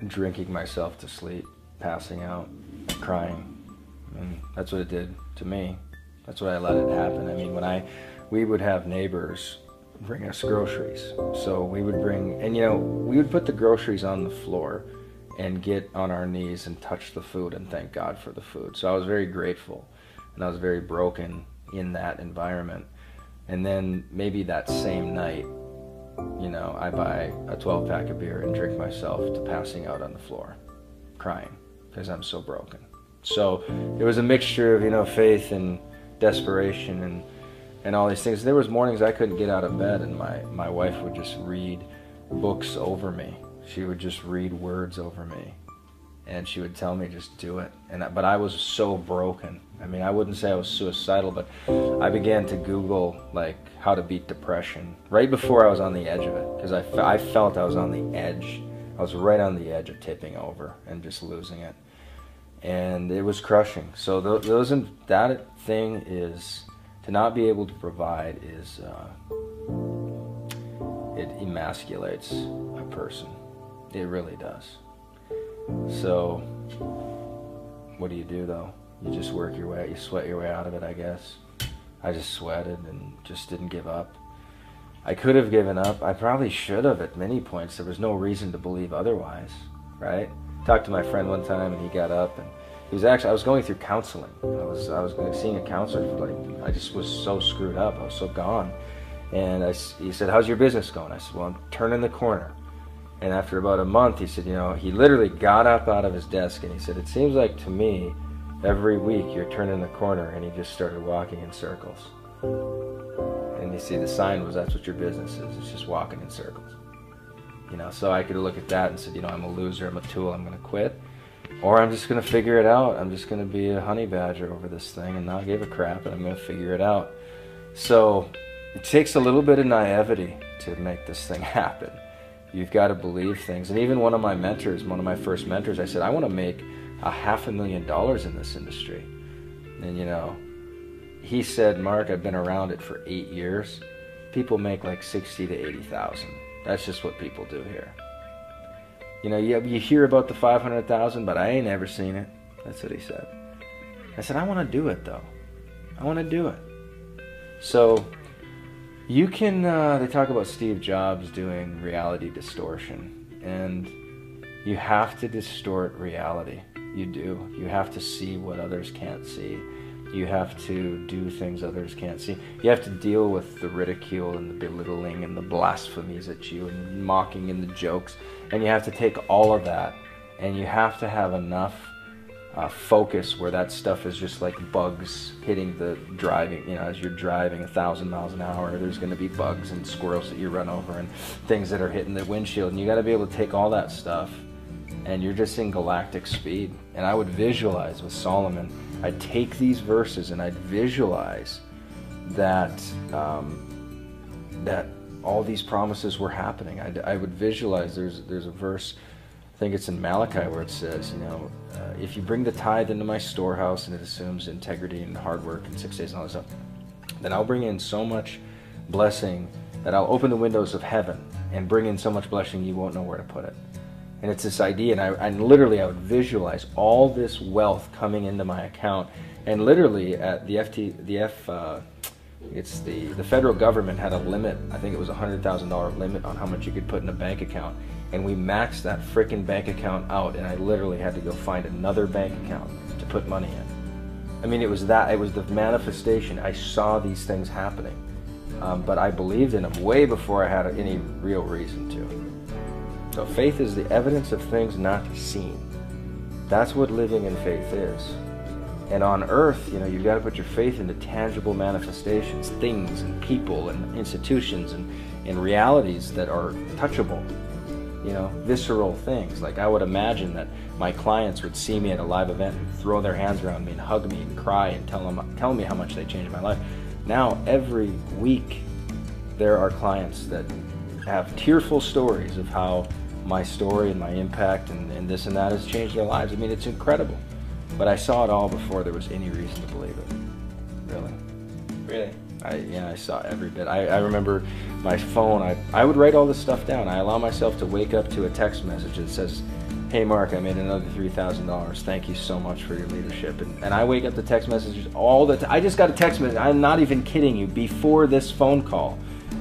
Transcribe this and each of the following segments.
drinking myself to sleep, passing out, crying. And that's what it did to me. That's why I let it happen. I mean, we would have neighbors bring us groceries. So we would bring, and we would put the groceries on the floor and get on our knees and touch the food and thank God for the food. So I was very grateful, and I was very broken in that environment. And then maybe that same night, I buy a 12-pack of beer and drink myself to passing out on the floor, crying, because I'm so broken. So it was a mixture of, faith and desperation and all these things. There was mornings I couldn't get out of bed, and my wife would just read books over me. She would just read words over me, and she would tell me, just do it. But I was so broken. I mean, I wouldn't say I was suicidal, but I began to Google, how to beat depression right before I was on the edge of it, because I felt I was on the edge. I was right on the edge of tipping over and just losing it. And it was crushing. So that thing is, to not be able to provide is, it emasculates a person. It really does. So what do you do though? You just work your way, you sweat your way out of it, I guess. I just sweated and just didn't give up. I could have given up. I probably should have at many points. There was no reason to believe otherwise, right? Talked to my friend one time, and he got up, and I was going through counseling. I was seeing a counselor for I just was so screwed up. I was so gone. And he said, "How's your business going?" I said, "Well, I'm turning the corner." And after about a month, he said, he literally got up out of his desk, and he said, "It seems like to me, every week you're turning the corner." And he just started walking in circles. And you see, the sign was, that's what your business is. It's just walking in circles. So I could look at that and said, I'm a loser, I'm a tool, I'm going to quit. Or I'm just going to figure it out. I'm just going to be a honey badger over this thing and not give a crap, and I'm going to figure it out. So it takes a little bit of naivety to make this thing happen. You've got to believe things. And even one of my first mentors, I said, I want to make $500,000 in this industry. And he said, "Mark, I've been around it for 8 years. People make like 60 to 80,000. That's just what people do here. You hear about the 500,000, but I ain't ever seen it." That's what he said. I said, I want to do it though. I want to do it. So you can, they talk about Steve Jobs doing reality distortion, and you have to distort reality. You do. You have to see what others can't see. You have to do things others can't see. You have to deal with the ridicule and the belittling and the blasphemies at you and the mocking and the jokes. And you have to take all of that, and you have to have enough focus where that stuff is just like bugs hitting the driving. As you're driving 1,000 miles an hour, there's going to be bugs and squirrels that you run over and things that are hitting the windshield. And you got to be able to take all that stuff, and you're just in galactic speed. And I would visualize with Solomon, I'd take these verses and I'd visualize that that all these promises were happening. I would visualize, there's a verse, I think it's in Malachi, where it says, if you bring the tithe into my storehouse, and it assumes integrity and hard work and 6 days and all this stuff, then I'll bring in so much blessing that I'll open the windows of heaven and bring in so much blessing you won't know where to put it. And it's this idea, and I would visualize all this wealth coming into my account, and literally at the federal government had a limit. I think it was $100,000 limit on how much you could put in a bank account, and we maxed that frickin' bank account out, and I literally had to go find another bank account to put money in. I mean, it was the manifestation. I saw these things happening, but I believed in them way before I had any real reason to. So faith is the evidence of things not seen. That's what living in faith is. And on earth, you've got to put your faith into tangible manifestations, things and people and institutions and realities that are touchable, visceral things. Like I would imagine that my clients would see me at a live event and throw their hands around me and hug me and cry and tell me how much they changed my life. Now, every week, there are clients that have tearful stories of how my story and my impact and this and that has changed their lives. I mean, it's incredible. But I saw it all before there was any reason to believe it. Really. Really? I saw every bit. I remember my phone, I would write all this stuff down. I allow myself to wake up to a text message that says, "Hey Mark, I made another $3,000. Thank you so much for your leadership." And I wake up to text messages all the time. I just got a text message, I'm not even kidding you, before this phone call,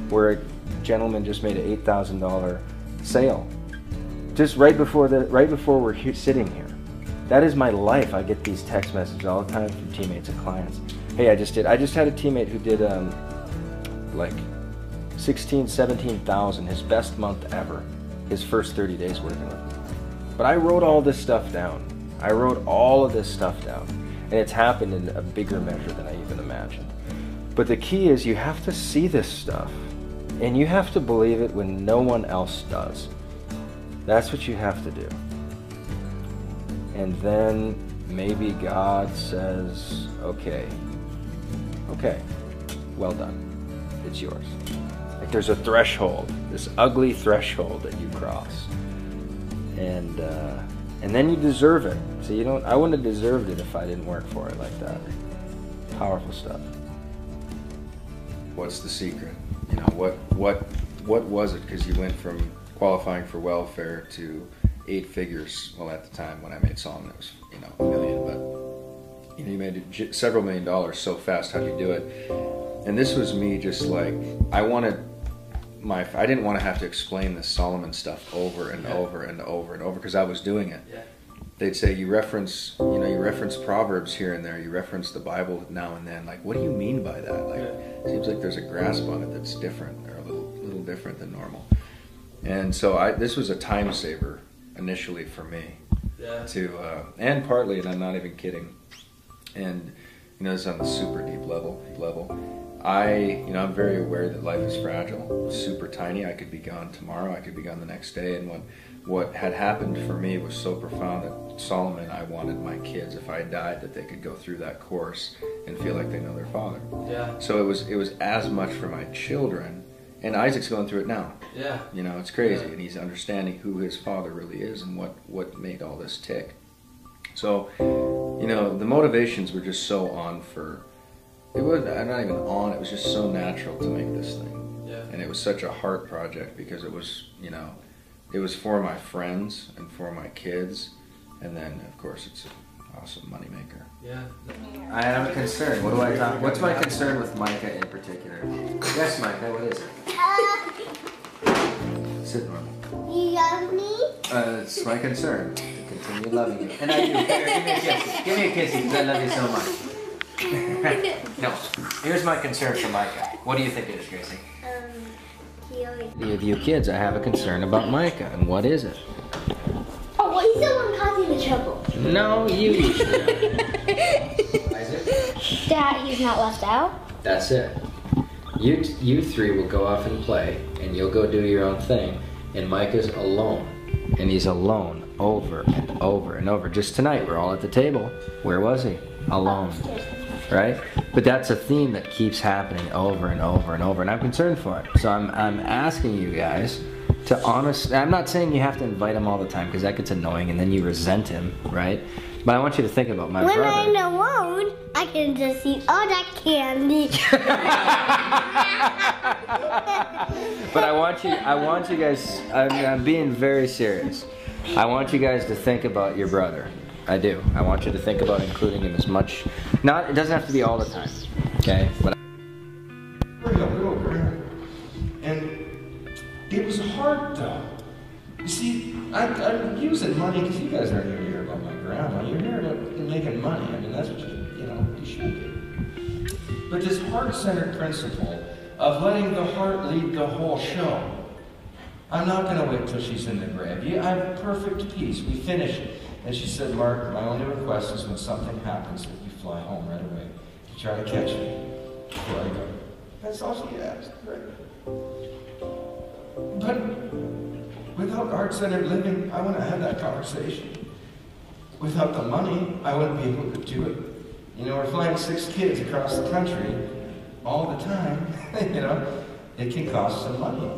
where a gentleman just made an $8,000 sale. Just right before we're sitting here. That is my life. I get these text messages all the time from teammates and clients. Hey, I just had a teammate who did like 16, 17,000, his best month ever, his first 30 days working with me. But I wrote all this stuff down. I wrote all of this stuff down. And it's happened in a bigger measure than I even imagined. But the key is you have to see this stuff. And you have to believe it when no one else does. That's what you have to do. And then maybe God says, okay, well done, it's yours. Like there's a threshold, this ugly threshold that you cross. And then you deserve it. So I wouldn't have deserved it if I didn't work for it like that. Powerful stuff. What's the secret? What was it? Because you went from qualifying for welfare to 8 figures. Well, at the time when I made Solomon, it was $1 million, but you made several $1 million so fast. How do you do it? And this was me just like I didn't want to have to explain this Solomon stuff over and over and over and over because I was doing it. Yeah. They'd say you reference Proverbs here and there, you reference the Bible now and then. Like, what do you mean by that? Like, it seems like there's a grasp on it that's different, or a little different than normal. And so this was a time saver initially for me. Yeah. And partly, and I'm not even kidding. And this is on the super deep level. I'm very aware that life is fragile, super tiny. I could be gone tomorrow, I could be gone the next day. And what had happened for me was so profound that Solomon and I wanted my kids, if I died, that they could go through that course and feel like they know their father. Yeah. So it was as much for my children, and Isaac's going through it now. Yeah. It's crazy, yeah. And he's understanding who his father really is and what made all this tick. So, the motivations were just so on for. I'm not even on, it was just so natural to make this thing. Yeah. And it was such a heart project because it was, it was for my friends and for my kids. And then, of course, it's an awesome moneymaker. Yeah. I have a concern. What's my concern with Micah in particular? Yes, Micah, what is it? Sit normal. You love me? It's my concern to continue loving you. And I do. Here, give me a kiss because I love you so much. No. Here's my concern for Micah. What do you think it is, Gracie? You kids, I have a concern about Micah. And what is it? Oh, well, he's the one causing the trouble. No, you usually are. Isaac? Dad, he's not left out. That's it. You three will go off and play, and you'll go do your own thing. And Micah's alone. And he's alone over and over and over. Just tonight, we're all at the table. Where was he? Alone. Right? But that's a theme that keeps happening over and over and over, and I'm concerned for it. So I'm asking you guys to I'm not saying you have to invite him all the time because that gets annoying and then you resent him, right? But I want you to think about my brother. When I'm alone, I can just eat all that candy. But I want you guys, I'm being very serious. I want you guys to think about your brother. I do. I want you to think about including him as much. It doesn't have to be all the time, okay? But and it was hard though. You see, I'm using money because you guys aren't here to hear about my grandma. You're here to making money. I mean, that's what you should do. But this heart-centered principle of letting the heart lead the whole show. I'm not going to wait till she's in the grave. I have perfect peace. We finish it. And she said, Mark, my only request is when something happens that you fly home right away to try to catch me before I go. That's all she asked, right? But without heart-centered living, I wouldn't have that conversation. Without the money, I wouldn't be able to do it. We're flying 6 kids across the country all the time. It can cost some money.